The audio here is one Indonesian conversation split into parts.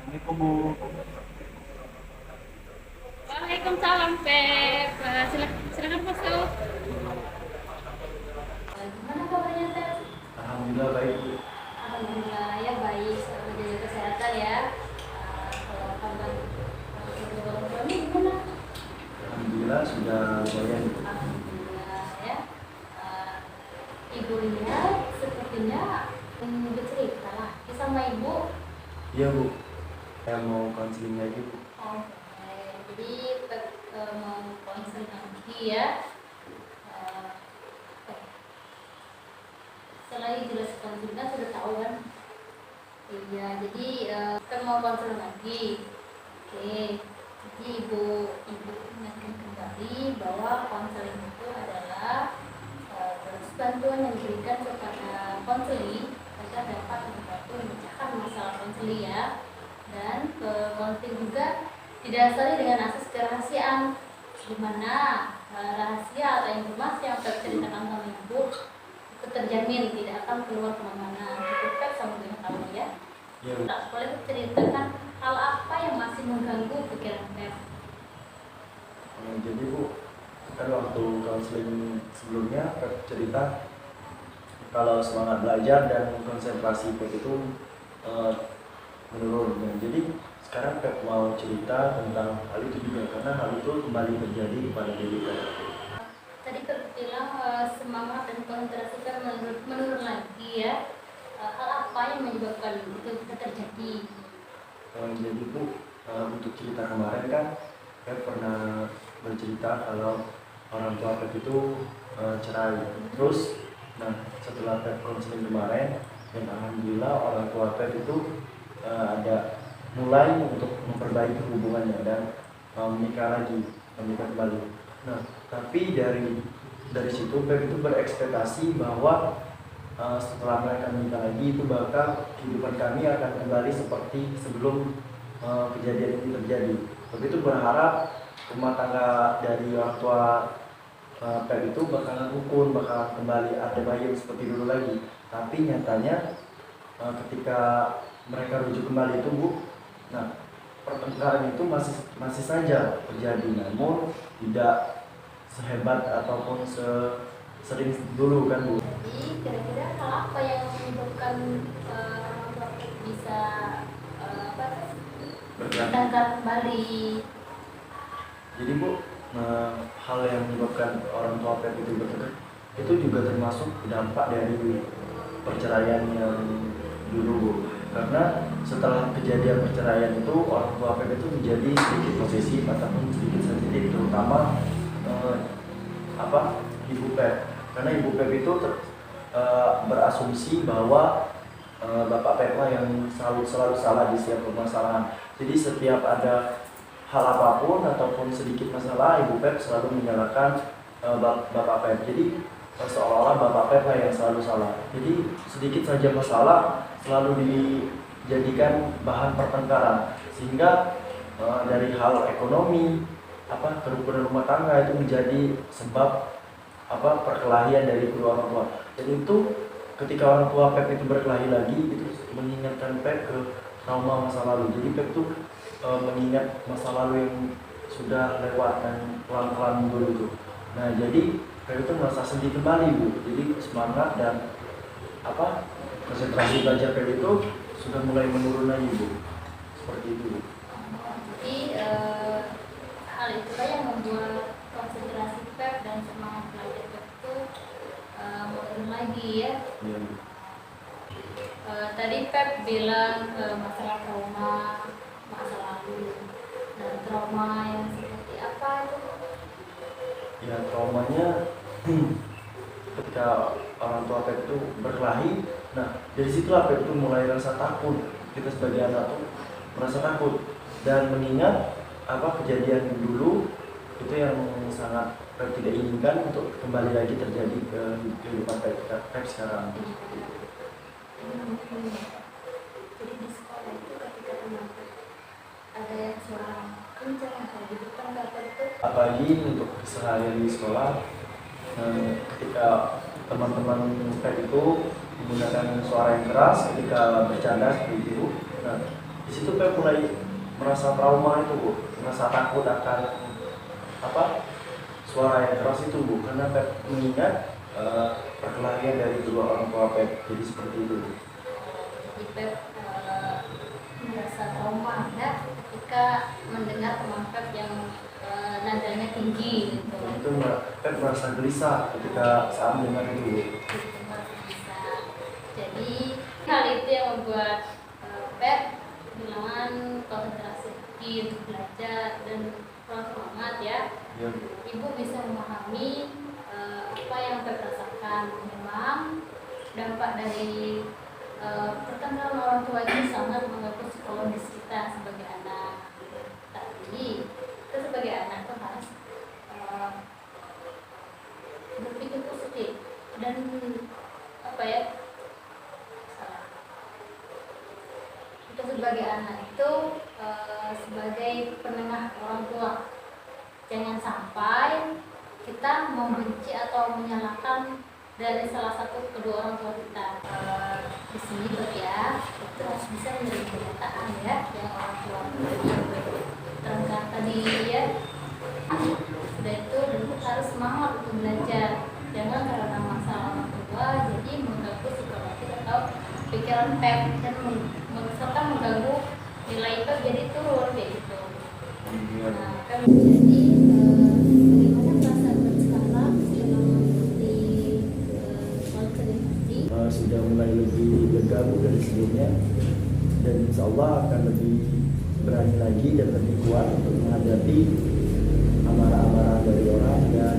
Assalamualaikum Bu. Waalaikumsalam, Feb. Silakan masuk. Gimana kabarnya, Teh? Alhamdulillah baik Bu. Alhamdulillah ya baik, selalu jaga kesehatan ya. Kalau kabar orang tua ini gimana? Alhamdulillah sudah lumayan Bu. Alhamdulillah ya. Eh, Ibu lihat sepertinya bercerita lah sama ibu. Iya Bu. Saya mau konseling lagi Bu. Oke, jadi mau konseling lagi ya. Eh, Setelah dijelaskan juga sudah tahu kan. Iya, jadi kita mau konsul lagi. Oke, jadi ibu ingatkan kembali bahwa konseling itu adalah terus bantuan yang diberikan kepada konseli agar dapat membantu memecahkan masalah konseli ya. Dan konseling juga didasari dengan asas kerahasiaan, di mana rahasia atau informasi yang terceritakan sama ibu itu terjamin tidak akan keluar kemana-mana. Cukup sama dengan kamu ya. Iya Bu. Tak boleh ceritakan hal apa yang masih mengganggu pikiran Pep. Jadi Bu, kan waktu konseling sebelumnya Pep cerita kalau semangat belajar dan konsentrasi Pep itu eh, menurun. Nah, jadi sekarang Pep mau cerita tentang hal itu juga karena hal itu kembali terjadi pada diri Pep. Tadi Pep bilang semangat dan konsentrasi Pep menurun lagi ya. Hal apa yang menyebabkan itu bisa terjadi? Jadi Bu, untuk cerita kemarin kan Pep pernah bercerita kalau orang tua Pep itu cerai. Terus, nah setelah Pep konseling kemarin, dan alhamdulillah orang tua Pep itu ada mulai untuk memperbaiki hubungannya dan menikah lagi, menikah kembali. Nah, tapi dari situ Pep itu berekspektasi bahwa setelah mereka menikah lagi itu bakal kehidupan kami akan kembali seperti sebelum kejadian ini terjadi. Begitu berharap rumah tangga dari orang tua Pep itu bakalan rukun, bakalan kembali ada bayam seperti dulu lagi. Tapi nyatanya ketika mereka rujuk kembali itu Bu, nah pertengkaran itu masih saja terjadi, namun tidak sehebat ataupun sering dulu kan Bu. Jadi kira-kira hal apa yang menyebabkan orang tua bisa apa bertengkar kembali? Jadi Bu, hal yang menyebabkan orang tua Pep itu bercerai itu juga termasuk dampak dari perceraian yang dulu Bu. Karena setelah kejadian perceraian itu orang tua Pep itu menjadi sedikit posesif ataupun sedikit sensitif, terutama eh, ibu Pep. Karena ibu Pep itu berasumsi bahwa bapak Pep lah yang selalu salah di setiap permasalahan. Jadi setiap ada hal apapun ataupun sedikit masalah, ibu Pep selalu menyalahkan bapak Pep. Jadi seolah-olah bapak Pep lah yang selalu salah. Jadi sedikit saja masalah selalu dijadikan bahan pertengkaran, sehingga dari hal ekonomi, kerukunan rumah tangga itu menjadi sebab perkelahian dari kedua orang tua. Jadi itu ketika orang tua Pep itu berkelahi lagi, itu mengingatkan Pep ke trauma masa lalu. Jadi Pep itu mengingat masa lalu yang sudah lewat dan pelan-pelan mundur itu. Nah, jadi Pep itu merasa sedih kembali Bu. Jadi semangat dan konsentrasi belajar Pep itu sudah mulai menurun lagi Bu. Seperti itu Bu. Jadi hal itulah yang membuat konsentrasi Pep dan semangat belajar Pep itu menurun lagi ya. Ya, Bu. Tadi Pep bilang masalah trauma masa lalu. Dan trauma yang seperti apa itu? Ya, traumanya ketika orang tua Pep itu berkelahi. Nah, dari situlah Pep itu mulai rasa takut. Kita sebagai anak tuh merasa takut dan mengingat kejadian dulu itu yang sangat Pep tidak inginkan untuk kembali lagi terjadi ke kehidupan Pep sekarang. Jadi di sekolah itu ketika teman Pep ada yang suara kencang atau di depan Pep itu Apalagi untuk keseharian di sekolah, ketika teman-teman Pep itu menggunakan suara yang keras ketika bercanda seperti itu. Nah, Di situ Pep mulai merasa trauma itu Bu, merasa takut akan suara yang keras itu Bu, karena Pep mengingat perkelahian dari kedua orang tua Pep, jadi seperti itu. Jadi Pep merasa trauma ya ketika mendengar teman Pep yang nadanya tinggi gitu. Itu Pep merasa gelisah ketika saat mendengar itu. Jadi hal itu yang membuat Pep kehilangan konsentrasi untuk belajar dan kurang semangat ya. Ya. Ibu bisa memahami apa yang Pep rasakan. Memang dampak dari pertengkaran orang tua itu sangat mengganggu psikologis kita sebagai anak. Tapi kita sebagai anak tuh harus berpikir positif dan kita sebagai anak itu sebagai penengah orang tua, jangan sampai kita membenci atau menyalahkan dari salah satu kedua orang tua kita. Di sini ya itu harus bisa menjadi kenyataan ya yang orang tua terangkan tadi ya. Sudah itu dan kita harus semangat untuk belajar, jangan karena masalah orang tua jadi mengganggu psikologis atau pikiran Pep dan serta mengganggu nilai Pep jadi turun kayak gitu. Nah, Pep jadi bagaimana perasaan Pep sekarang setelah mengikuti konseling tadi? Sudah mulai lebih bergabung dari sebelumnya, dan insya Allah akan lebih berani lagi dan lebih kuat untuk menghadapi amarah-amarah dari orang dan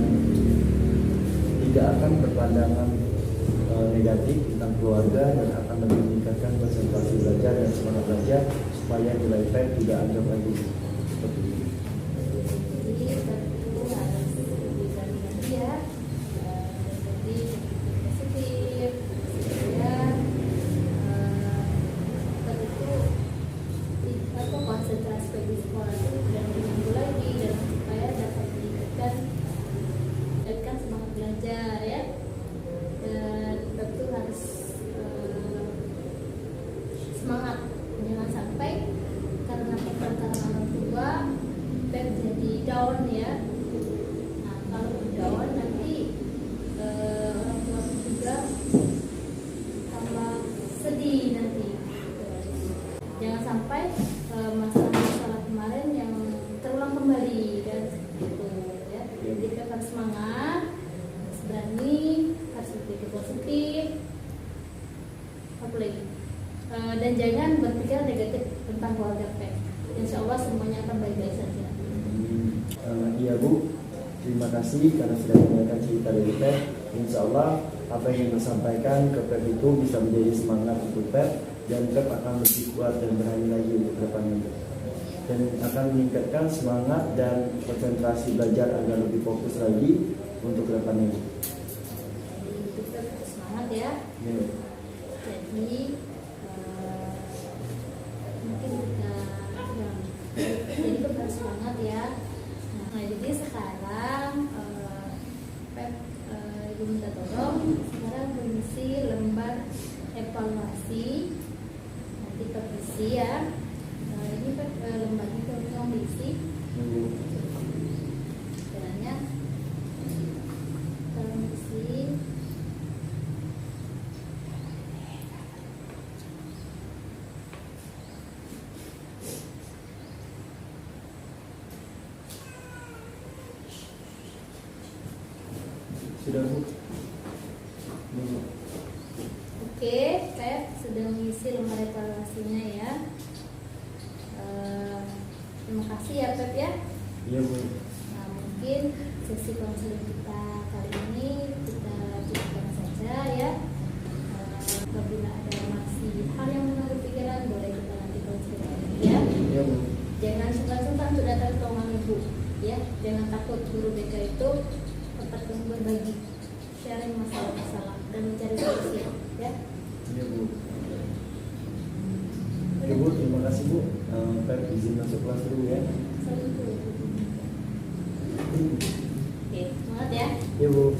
tidak akan berpandangan negatif tentang keluarga, dan akan lebih meningkatkan konsentrasi belajar dan semangat belajar supaya nilai Pep tidak anjlok lagi seperti itu. Jadi itu harus lebih berani lagi ya. Jadi positif ya. Itu konsentrasi bagi sekolah itu dan diminggu lagi dan supaya dapat meningkatkan semangat belajar ya. Dan tentu harus semangat, jangan sampai karena pertengkaran orang tua Pep jadi down ya. Nah kalau down nanti orang tua juga tambah sedih nanti. Jangan sampai masalah-masalah kemarin yang terulang kembali dan gitu ya. Jadi Pep harus semangat, harus berani, harus berpikir positif, apa lagi? Dan jangan berpikir negatif tentang keluarga Pep. Insya Allah semuanya akan baik-baik saja. Iya Bu, terima kasih karena sudah mendengarkan cerita dari Pep. Insya Allah apa yang disampaikan ke Pep itu bisa menjadi semangat untuk Pep, dan Pep akan lebih kuat dan berani lagi untuk kedepannya, dan akan meningkatkan semangat dan konsentrasi belajar agar lebih fokus lagi untuk kedepannya. Jadi Pep harus semangat ya. Ya. Jadi mungkin kita jadi Pep harus semangat ya. Nah jadi sekarang Pep minta tolong sekarang mengisi lembar evaluasi, nanti Pep isi ya. Ini Pep lembarnya tolong diisi. Caranya tolong isi. Sudah Bu? Oke, Pep sudah mengisi lembar evaluasinya ya. Terima kasih ya Pep ya. Iya Bu. Nah mungkin sesi konseling kita kali ini kita cukupkan saja ya. Apabila ada masih hal yang mengganggu pikiran boleh kita nanti konseling lagi ya. Iya Bu. Jangan sungkan-sungkan untuk datang ke ruangan ibu ya. Jangan takut, guru BK itu tempat yang berbagi, sharing masalah-masalah dan mencari solusi ya. Iya Bu. Oke Bu, terima kasih Bu. Pep izin masuk kelas dulu ya. Oke, semangat ya. Iya Bu.